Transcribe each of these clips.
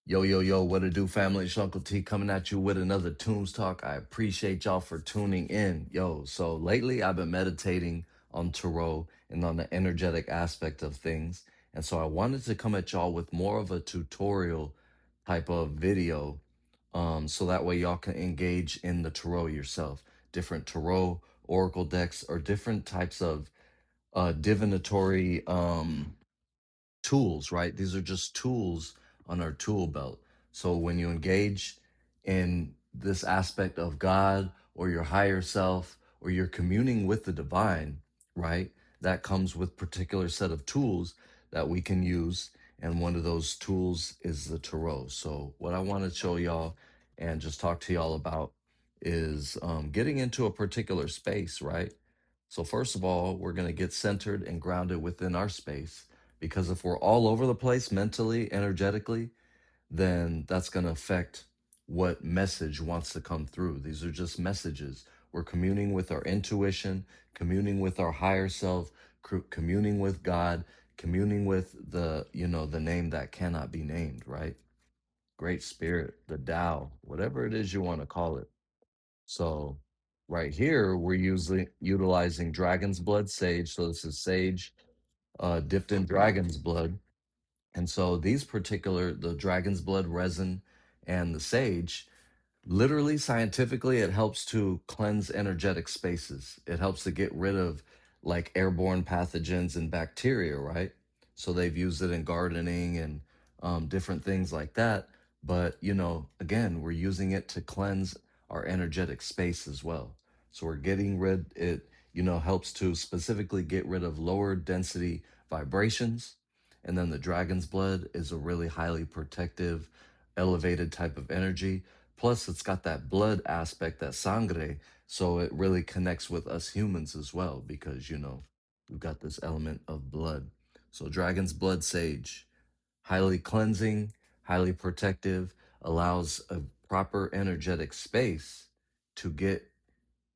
Yo, yo, yo, what it do, family? It's Uncle T coming at you with another Tunes Talk. I appreciate y'all for tuning in. Yo, so lately I've been meditating on tarot and on the energetic aspect of things. And so I wanted to come at y'all with more of a tutorial type of video, so that way y'all can engage in the tarot yourself. Different tarot, oracle decks, or different types of divinatory tools, right? These are just tools on our tool belt. So when you engage in this aspect of God or your higher self, or you're communing with the divine, right? That comes with particular set of tools that we can use. And one of those tools is the tarot. So what I want to show y'all and just talk to y'all about is getting into a particular space, right? So first of all, we're going to get centered and grounded within our space, because if we're all over the place mentally, energetically, then that's going to affect what message wants to come through. These are just messages. We're communing with our intuition, communing with our higher self, communing with God, communing with the name that cannot be named, right? Great Spirit, the Tao, whatever it is you want to call it. So right here, we're utilizing Dragon's Blood Sage. So this is sage dipped in dragon's blood. And so the dragon's blood resin and the sage, literally scientifically, it helps to cleanse energetic spaces. It helps to get rid of like airborne pathogens and bacteria, right? So they've used it in gardening and different things like that. But, again, we're using it to cleanse our energetic space as well. So we're getting rid, it, helps to specifically get rid of lower density vibrations. And then the dragon's blood is a really highly protective, elevated type of energy. Plus, it's got that blood aspect, that sangre, so it really connects with us humans as well, because, we've got this element of blood. So, dragon's blood sage, highly cleansing, highly protective, allows a proper energetic space to get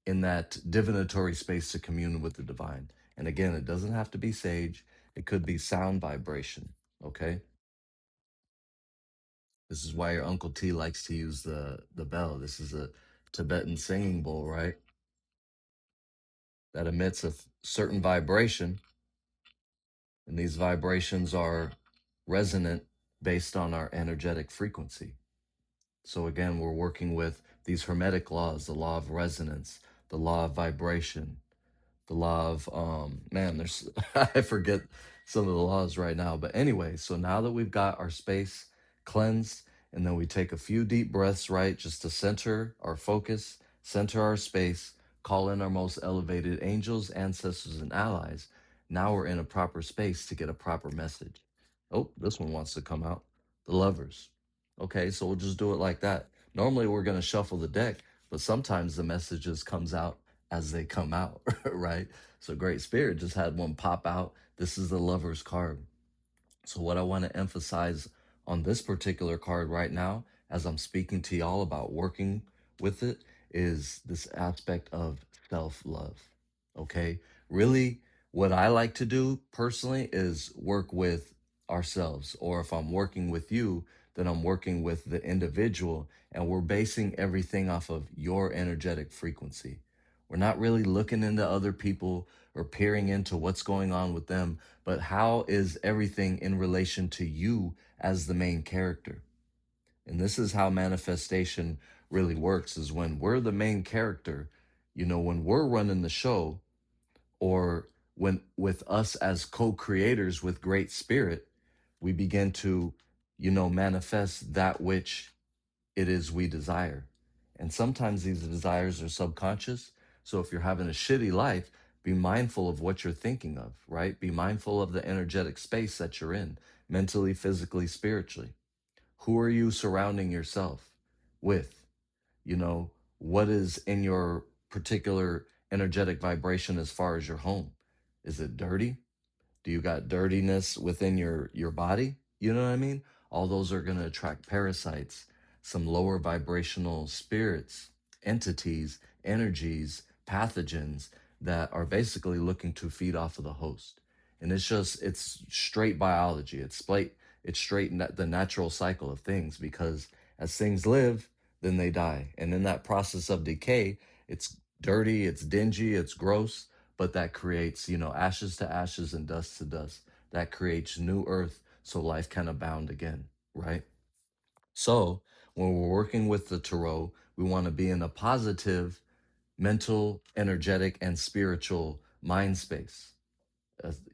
in that divinatory space to commune with the divine. And again, it doesn't have to be sage, it could be sound vibration, okay? This is why your Uncle T likes to use the bell. This is a Tibetan singing bowl, right? That emits a certain vibration, and these vibrations are resonant based on our energetic frequency. So again, we're working with these hermetic laws, the law of resonance, the law of vibration, the law of man, there's I forget some of the laws right now. But anyway, so now that we've got our space cleansed, and then we take a few deep breaths, right, just to center our focus, center our space, call in our most elevated angels, ancestors, and allies. Now we're in a proper space to get a proper message. Oh, this one wants to come out. The lovers. Okay, so we'll just do it like that. Normally we're going to shuffle the deck, but sometimes the messages comes out as they come out, right? So Great Spirit just had one pop out. This is the Lover's card. So what I want to emphasize on this particular card right now, as I'm speaking to y'all about working with it, is this aspect of self-love. Okay? Really, what I like to do personally is work with ourselves. Or if I'm working with you, then I'm working with the individual, and we're basing everything off of your energetic frequency. We're not really looking into other people or peering into what's going on with them, but how is everything in relation to you as the main character? And this is how manifestation really works, is when we're the main character, when we're running the show, or when with us as co-creators with Great Spirit, we begin to, manifest that which it is we desire. And sometimes these desires are subconscious. So if you're having a shitty life, be mindful of what you're thinking of, right? Be mindful of the energetic space that you're in, mentally, physically, spiritually. Who are you surrounding yourself with? What is in your particular energetic vibration as far as your home? Is it dirty? Do you got dirtiness within your body? You know what I mean? All those are going to attract parasites, some lower vibrational spirits, entities, energies, pathogens that are basically looking to feed off of the host. And it's straight biology. It's straight the natural cycle of things, because as things live, then they die. And in that process of decay, it's dirty, it's dingy, it's gross, but that creates, ashes to ashes and dust to dust. That creates new earth so life can abound again, right? So when we're working with the tarot, we want to be in a positive mental, energetic, and spiritual mind space,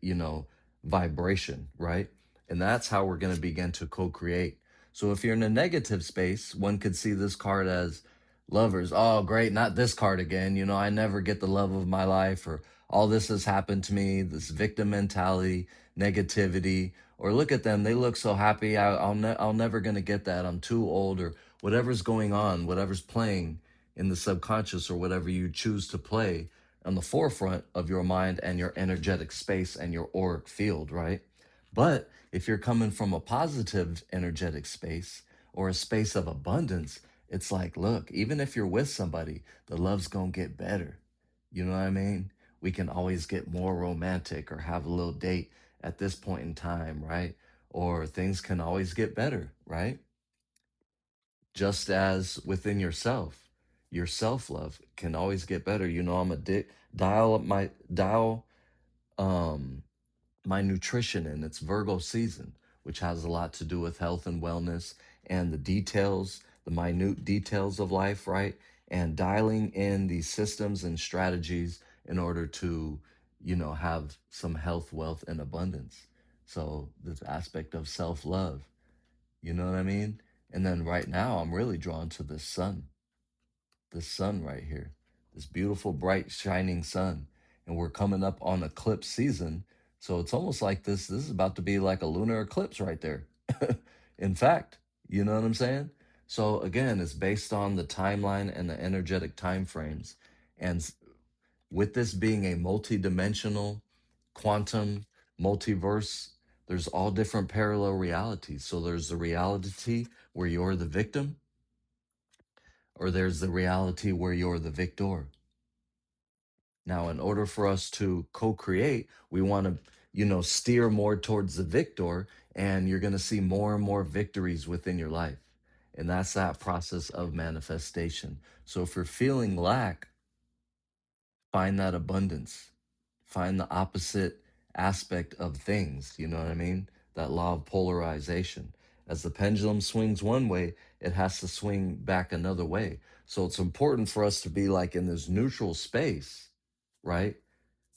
you know, vibration, right? And that's how we're going to begin to co create. So if you're in a negative space, one could see this card as lovers. Oh, great, not this card again. I never get the love of my life, or all this has happened to me, this victim mentality, negativity. Or look at them, they look so happy. I'll never going to get that. I'm too old, or whatever's going on, whatever's playing in the subconscious, or whatever you choose to play on the forefront of your mind and your energetic space and your auric field, right? But if you're coming from a positive energetic space or a space of abundance, it's like, look, even if you're with somebody, the love's gonna get better. You know what I mean? We can always get more romantic or have a little date at this point in time, right? Or things can always get better, right? Just as within yourself, your self-love can always get better. I'm a dial up my dial um my nutrition in. It's Virgo season, which has a lot to do with health and wellness and the details, the minute details of life, right? And dialing in these systems and strategies in order to, have some health, wealth, and abundance. So this aspect of self-love, you know what I mean? And then right now, I'm really drawn to this sun right here, this beautiful, bright, shining sun. And we're coming up on eclipse season. So it's almost like this is about to be like a lunar eclipse right there. In fact, you know what I'm saying? So again, it's based on the timeline and the energetic time frames. And with this being a multi-dimensional quantum multiverse, there's all different parallel realities. So there's the reality where you're the victim, or there's the reality where you're the victor. Now, in order for us to co-create, we want to, steer more towards the victor, and you're going to see more and more victories within your life. And that's that process of manifestation. So if you're feeling lack, find that abundance. Find the opposite aspect of things, you know what I mean? That law of polarization. As the pendulum swings one way, it has to swing back another way. So it's important for us to be like in this neutral space, right?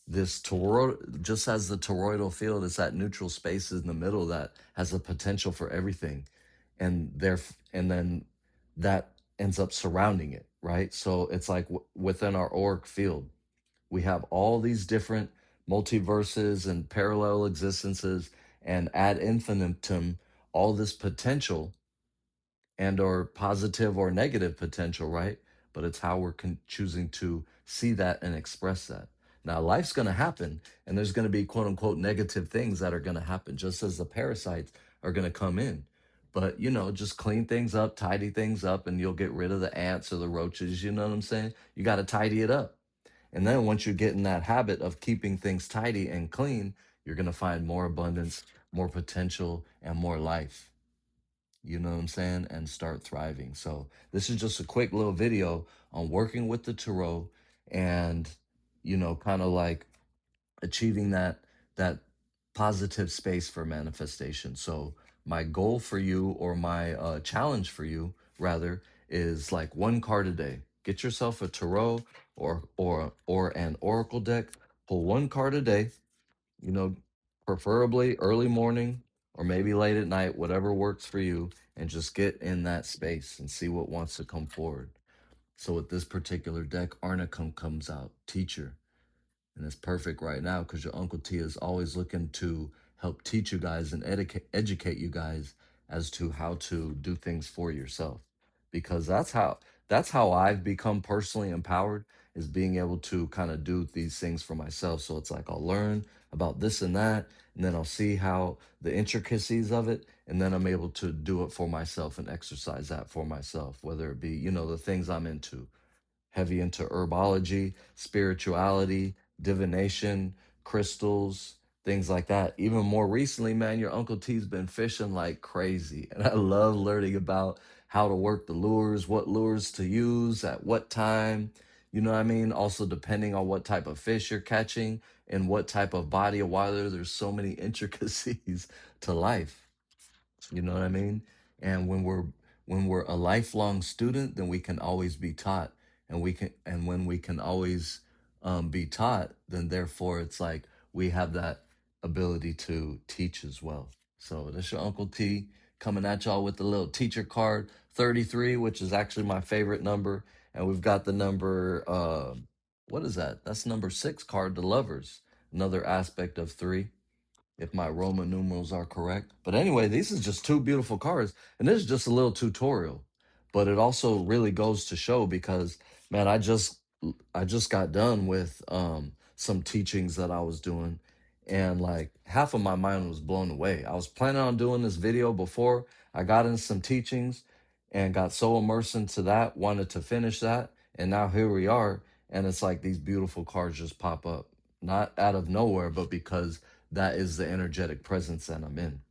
This toroid, just as the toroidal field is that neutral space in the middle that has the potential for everything, and then that ends up surrounding it, right? So it's like within our auric field, we have all these different multiverses and parallel existences, and ad infinitum, all this potential and or positive or negative potential, right? But it's how we're choosing to see that and express that. Now, life's going to happen, and there's going to be quote unquote negative things that are going to happen, just as the parasites are going to come in. But, just clean things up, tidy things up, and you'll get rid of the ants or the roaches. You know what I'm saying? You got to tidy it up. And then once you get in that habit of keeping things tidy and clean, you're going to find more abundance, more potential, and more life. You know what I'm saying? And start thriving. So this is just a quick little video on working with the tarot and, kind of like achieving that positive space for manifestation. So my goal for you, or my challenge for you rather, is like one card a day. Get yourself a tarot or an oracle deck. Pull one card a day, you know, preferably early morning or maybe late at night, whatever works for you, and just get in that space and see what wants to come forward. So with this particular deck, Arnicum comes out, teacher. And it's perfect right now because your Uncle T is always looking to help teach you guys and educate you guys as to how to do things for yourself. Because that's how I've become personally empowered, is being able to kind of do these things for myself. So it's like I'll learn about this and that, and then I'll see how the intricacies of it, and then I'm able to do it for myself and exercise that for myself, whether it be, the things I'm into, heavy into herbology, spirituality, divination, crystals, things like that. Even more recently, man, your Uncle T's been fishing like crazy. And I love learning about how to work the lures, what lures to use at what time. You know what I mean? Also, depending on what type of fish you're catching and what type of body of water, there's so many intricacies to life. You know what I mean? And when we're a lifelong student, then we can always be taught, and when we can always be taught, then therefore it's like we have that ability to teach as well. So that's your Uncle T coming at y'all with the little teacher card 33, which is actually my favorite number, and we've got the number what is that? That's number 6 card, the lovers, another aspect of 3, if my Roman numerals are correct. But anyway, these is just two beautiful cards, and this is just a little tutorial. But it also really goes to show because, man, I just got done with some teachings that I was doing, and like half of my mind was blown away. I was planning on doing this video before I got into some teachings and got so immersed into that, wanted to finish that, and now here we are, and it's like these beautiful cards just pop up, not out of nowhere, but because that is the energetic presence that I'm in.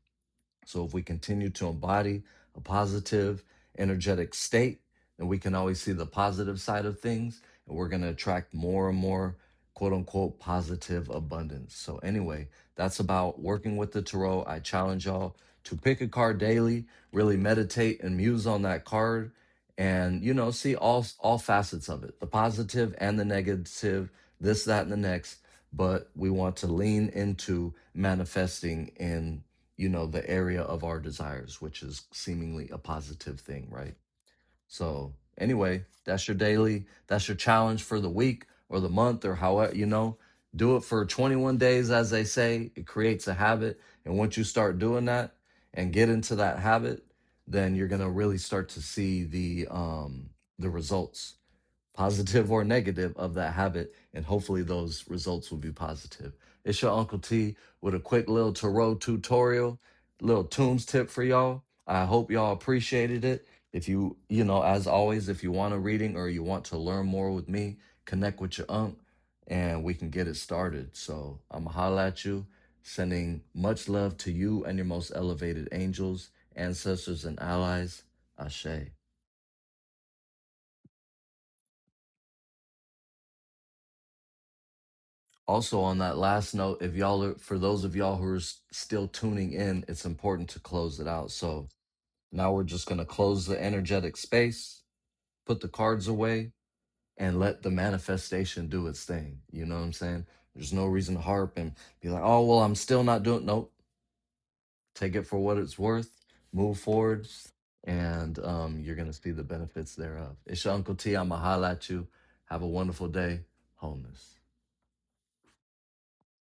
So if we continue to embody a positive, energetic state, then we can always see the positive side of things, and we're going to attract more and more quote unquote positive abundance. So anyway, that's about working with the tarot. I challenge y'all to pick a card daily, really meditate and muse on that card, and see all facets of it, the positive and the negative, this, that, and the next. But we want to lean into manifesting in the area of our desires, which is seemingly a positive thing, right? So anyway, that's your daily, that's your challenge for the week or the month or however, do it for 21 days, as they say. It creates a habit. And once you start doing that and get into that habit, then you're gonna really start to see the results, positive or negative, of that habit, and hopefully those results will be positive. It's your Uncle T with a quick little tarot tutorial, little tunes tip for y'all. I hope y'all appreciated it. If as always, if you want a reading or you want to learn more with me, connect with your Unc and we can get it started. So I'm going to holla at you, sending much love to you and your most elevated angels, ancestors, and allies. Ashe. Also, on that last note, if y'all are, for those of y'all who are still tuning in, it's important to close it out. So now we're just going to close the energetic space, put the cards away, and let the manifestation do its thing. You know what I'm saying? There's no reason to harp and be like, oh, well, I'm still not doing. Nope. Take it for what it's worth, move forward, and you're going to see the benefits thereof. It's your Uncle T. I'm going to holla at you. Have a wonderful day. Wholeness.